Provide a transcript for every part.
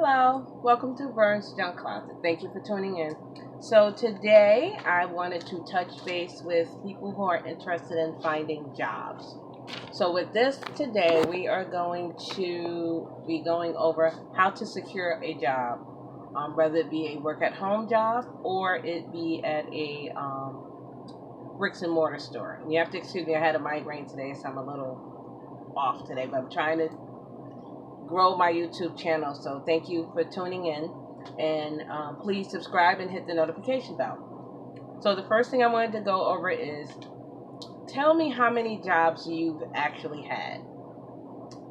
Hello, welcome to Vern's Junk Closet. Thank you for tuning in. So today I wanted to touch base with people who are interested in finding jobs. So with this today, we are going to be going over how to secure a job, whether it be a work at home job or it be at a bricks and mortar store. And you have to excuse me, I had a migraine today, so I'm a little off today, but I'm trying to grow my YouTube channel. So thank you for tuning in, and please subscribe and hit the notification bell. So the first thing I wanted to go over is, tell me how many jobs you've actually had.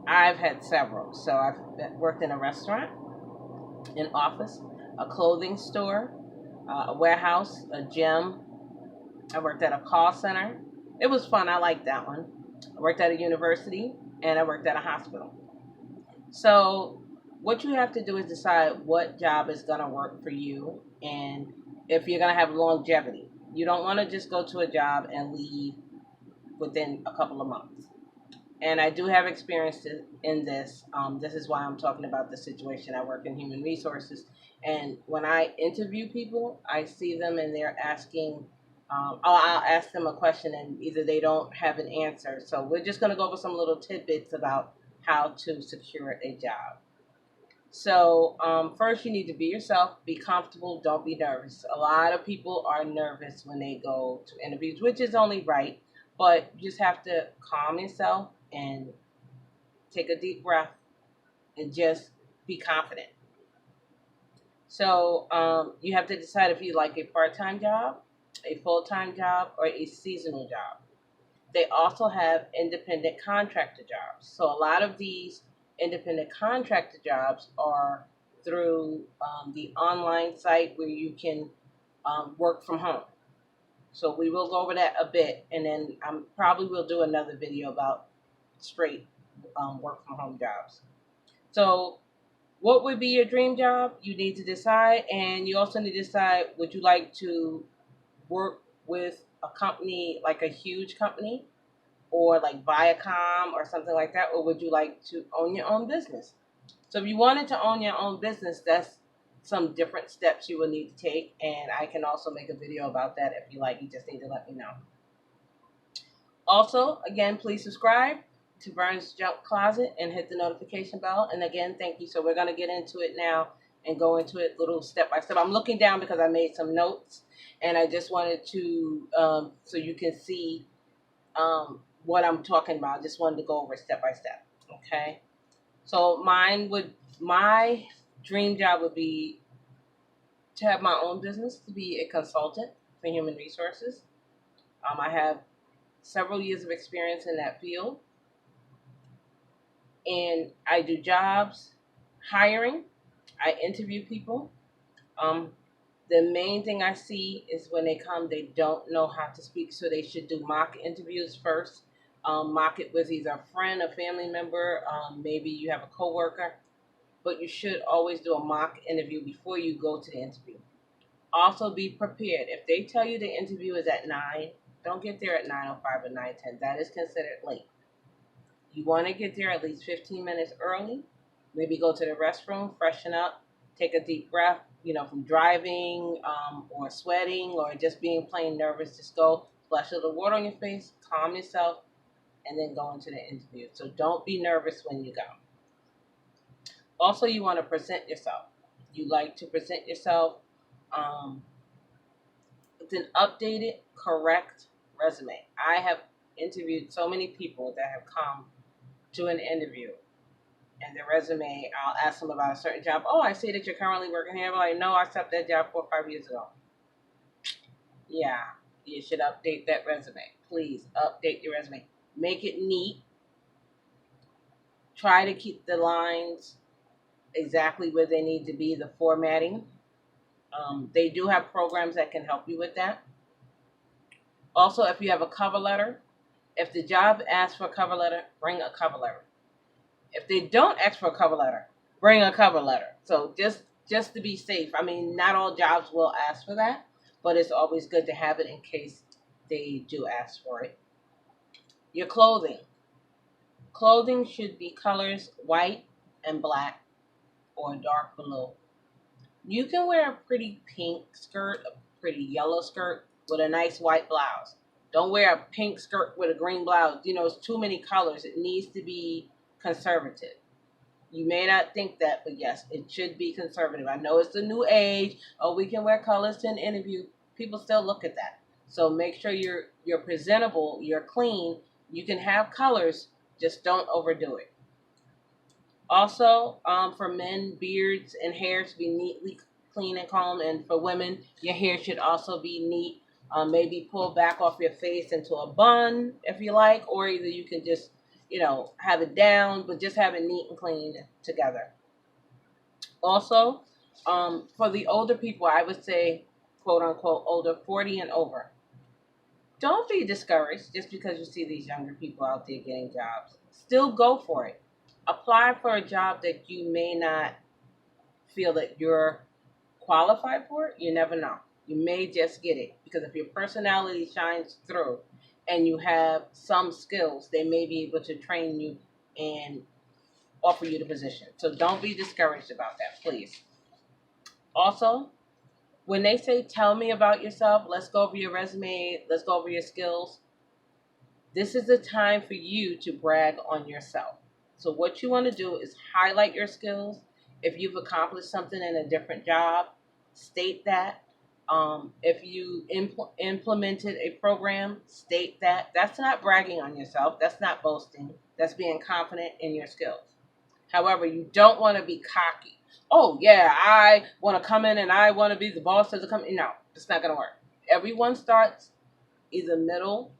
I've had several. So I've worked in a restaurant, an office, a clothing store, a warehouse, a gym. I worked at a call center. It was fun. I liked that one. I worked at a university, and I worked at a hospital. So what you have to do is decide what job is going to work for you and if you're going to have longevity. You don't want to just go to a job and leave within a couple of months. And I do have experience in this. This is why I'm talking about the situation. I work in human resources. And when I interview people, I see them and they're asking, I'll ask them a question and either they don't have an answer. So we're just going to go over some little tidbits about how to secure a job. So first you need to be yourself, be comfortable, don't be nervous. A lot of people are nervous when they go to interviews, which is only right, but you just have to calm yourself and take a deep breath and just be confident. So you have to decide if you like a part-time job, a full-time job, or a seasonal job. They also have independent contractor jobs. So a lot of these independent contractor jobs are through the online site where you can work from home. So we will go over that a bit, and then I probably will do another video about straight work from home jobs. So what would be your dream job? You need to decide, and you also need to decide, would you like to work with a company, like a huge company, or like Viacom or something like that, or would you like to own your own business? So if you wanted to own your own business, that's some different steps you will need to take, and I can also make a video about that if you like. You just need to let me know. Also, again, please subscribe to Vern's Junk Closet and hit the notification bell. And again, thank you. So we're going to get into it now and go into it little step by step. I'm looking down because I made some notes, and I just wanted to, so you can see what I'm talking about. I just wanted to go over step by step. Okay. So my dream job would be to have my own business, to be a consultant for human resources. I have several years of experience in that field, and I do jobs, hiring. I interview people. The main thing I see is when they come, they don't know how to speak, so they should do mock interviews first. Mock it with either a friend, a family member, maybe you have a coworker, but you should always do a mock interview before you go to the interview. Also, be prepared. If they tell you the interview is at 9, don't get there at 9:05 or 9:10. That is considered late. You want to get there at least 15 minutes early. Maybe go to the restroom, freshen up, take a deep breath, from driving or sweating or just being plain nervous. Just go splash a little water on your face, calm yourself, and then go into the interview. So don't be nervous when you go. Also, you want to present yourself. You like to present yourself with an updated, correct resume. I have interviewed so many people that have come to an interview, and their resume, I'll ask them about a certain job. Oh, I see that you're currently working here. I'm like, no, I stopped that job 4 or 5 years ago. Yeah, you should update that resume. Please update your resume. Make it neat. Try to keep the lines exactly where they need to be, the formatting. They do have programs that can help you with that. Also, if you have a cover letter, if the job asks for a cover letter, bring a cover letter. If they don't ask for a cover letter, bring a cover letter. So just to be safe. I mean, not all jobs will ask for that, but it's always good to have it in case they do ask for it. Your clothing. Clothing should be colors white and black. or a dark blue. You can wear a pretty pink skirt, a pretty yellow skirt with a nice white blouse. Don't wear a pink skirt with a green blouse. It's too many colors. It needs to be conservative. You may not think that, but yes, it should be conservative. I know it's the new age. Oh, we can wear colors to an interview. People still look at that. So make sure you're presentable, you're clean. You can have colors, just don't overdo it. Also, for men, beards and hair should be neatly clean and combed, and for women, your hair should also be neat. Maybe pull back off your face into a bun if you like, or either you can just, have it down, but just have it neat and clean together. Also, for the older people, I would say, quote unquote, older, 40 and over. Don't be discouraged just because you see these younger people out there getting jobs. Still go for it. Apply for a job that you may not feel that you're qualified for. You never know. You may just get it because if your personality shines through and you have some skills, they may be able to train you and offer you the position. So don't be discouraged about that, please. Also, when they say tell me about yourself, let's go over your resume, let's go over your skills, this is the time for you to brag on yourself. So what you want to do is highlight your skills. If you've accomplished something in a different job, state that. If you implemented a program, state that. That's not bragging on yourself. That's not boasting. That's being confident in your skills. However, you don't want to be cocky. Oh, yeah, I want to come in and I want to be the boss of the company. No, it's not going to work. Everyone starts either middle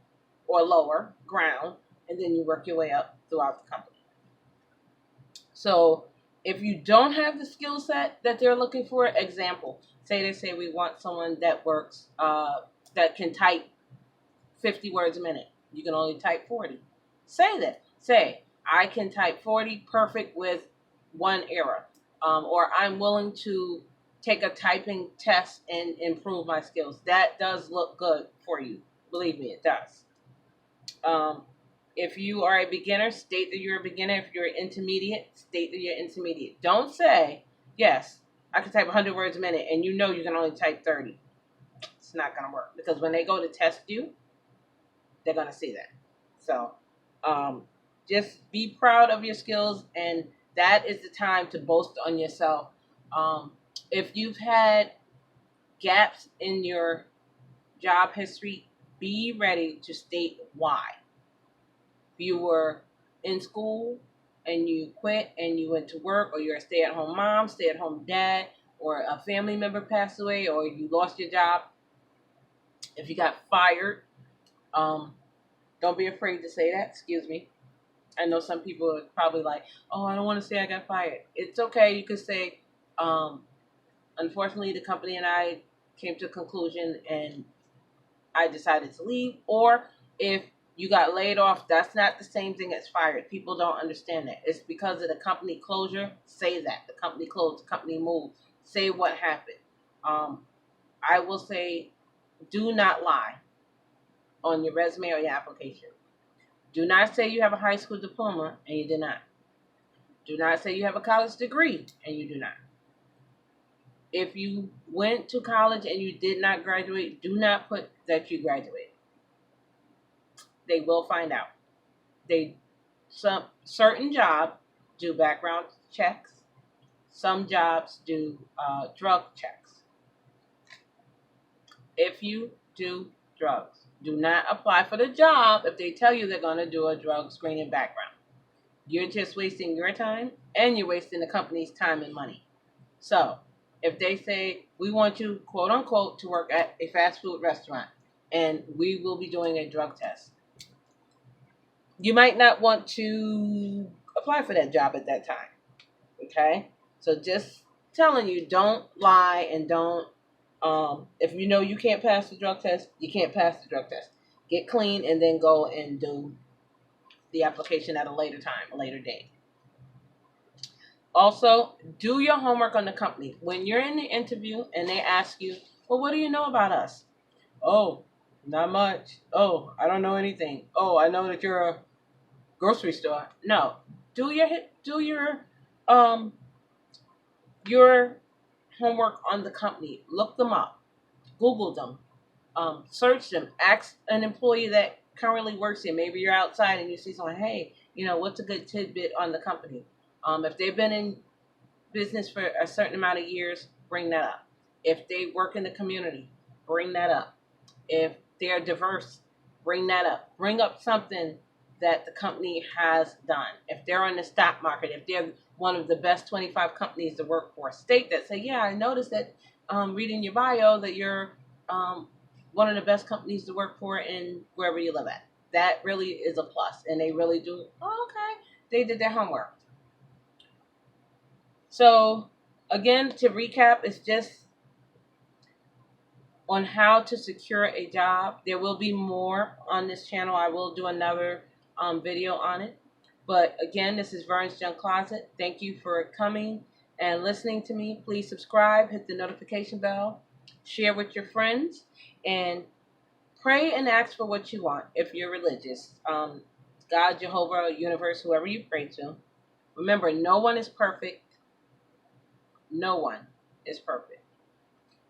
or lower ground, and then you work your way up throughout the company. So if you don't have the skill set that they're looking for, example, they say we want someone that works, that can type 50 words a minute. You can only type 40. Say that. Say, I can type 40 perfect with one error. Or I'm willing to take a typing test and improve my skills. That does look good for you. Believe me, it does. If you are a beginner, state that you're a beginner. If you're intermediate, state that you're intermediate. Don't say, yes, I can type 100 words a minute, and you know you can only type 30. It's not going to work because when they go to test you, they're going to see that. So just be proud of your skills, and that is the time to boast on yourself. If you've had gaps in your job history, be ready to state why. If you were in school and you quit and you went to work, or you're a stay-at-home mom, stay-at-home dad, or a family member passed away, or you lost your job, if you got fired, don't be afraid to say that. Excuse me. I know some people are probably like, oh, I don't want to say I got fired. It's okay. You could say, unfortunately, the company and I came to a conclusion and I decided to leave. Or if you got laid off, that's not the same thing as fired. People don't understand that. It's because of the company closure. Say that. The company closed, the company moved. Say what happened. I will say, do not lie on your resume or your application. Do not say you have a high school diploma and you do not. Do not say you have a college degree and you do not. If you went to college and you did not graduate, do not put that you graduated. They will find out. Some certain jobs do background checks. Some jobs do drug checks. If you do drugs, do not apply for the job if they tell you they're going to do a drug screening background. You're just wasting your time and you're wasting the company's time and money. So if they say, we want you, quote unquote, to work at a fast food restaurant and we will be doing a drug test, you might not want to apply for that job at that time. Okay? So just telling you, don't lie and don't, if you know you can't pass the drug test, you can't pass the drug test. Get clean and then go and do the application at a later time, a later date. Also, do your homework on the company. When you're in the interview and they ask you, well, what do you know about us? Oh, not much. Oh, I don't know anything. Oh, I know that you're a grocery store. No, do your your homework on the company. Look them up. Google them. Search them. Ask an employee that currently works here. Maybe you're outside and you see someone, hey, what's a good tidbit on the company? If they've been in business for a certain amount of years, bring that up. If they work in the community, bring that up. If they're diverse, bring that up. Bring up something that the company has done. If they're on the stock market, if they're one of the best 25 companies to work for, state that. Say, yeah, I noticed that reading your bio that you're one of the best companies to work for in wherever you live at. That really is a plus, and they really do. Oh, okay, they did their homework. So, again, to recap, it's just on how to secure a job. There will be more on this channel. I will do another video on it. But again, this is Vern's Junk Closet. Thank you for coming and listening to me. Please subscribe, hit the notification bell, share with your friends, and pray and ask for what you want if you're religious. God, Jehovah, universe, whoever you pray to. Remember, no one is perfect. No one is perfect.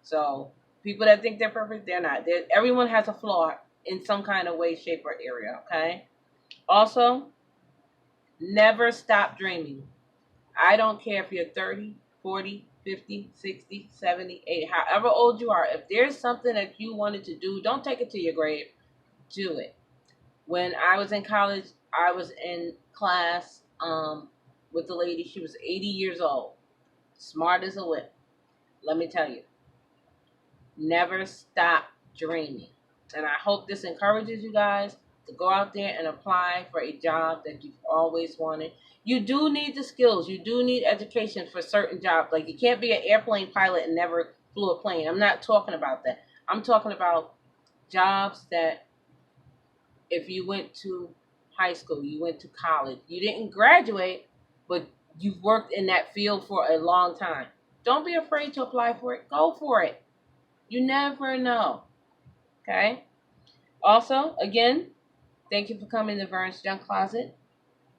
So people that think they're perfect, they're not. Everyone has a flaw in some kind of way, shape, or area, okay? Also, never stop dreaming. I don't care if you're 30, 40, 50, 60, 70, 80, however old you are. If there's something that you wanted to do, don't take it to your grave. Do it. When I was in college, I was in class with a lady. She was 80 years old. Smart as a whip. Let me tell you. Never stop dreaming. And I hope this encourages you guys to go out there and apply for a job that you've always wanted. You do need the skills. You do need education for certain jobs. Like, you can't be an airplane pilot and never flew a plane. I'm not talking about that. I'm talking about jobs that if you went to high school, you went to college, you didn't graduate, but you've worked in that field for a long time. Don't be afraid to apply for it. Go for it. You never know. Okay? Also, again, thank you for coming to Vern's Junk Closet.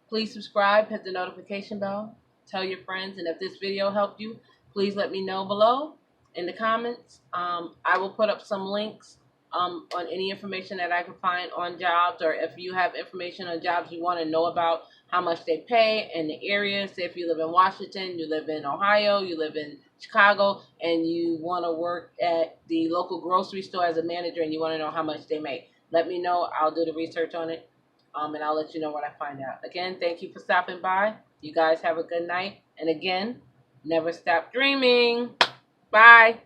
Please subscribe, hit the notification bell, tell your friends, and if this video helped you, please let me know below in the comments. I will put up some links on any information that I can find on jobs, or if you have information on jobs you want to know about, how much they pay in the area. Say if you live in Washington, you live in Ohio, you live in Chicago, and you want to work at the local grocery store as a manager and you want to know how much they make. Let me know. I'll do the research on it, and I'll let you know what I find out. Again, thank you for stopping by. You guys have a good night. And again, never stop dreaming. Bye.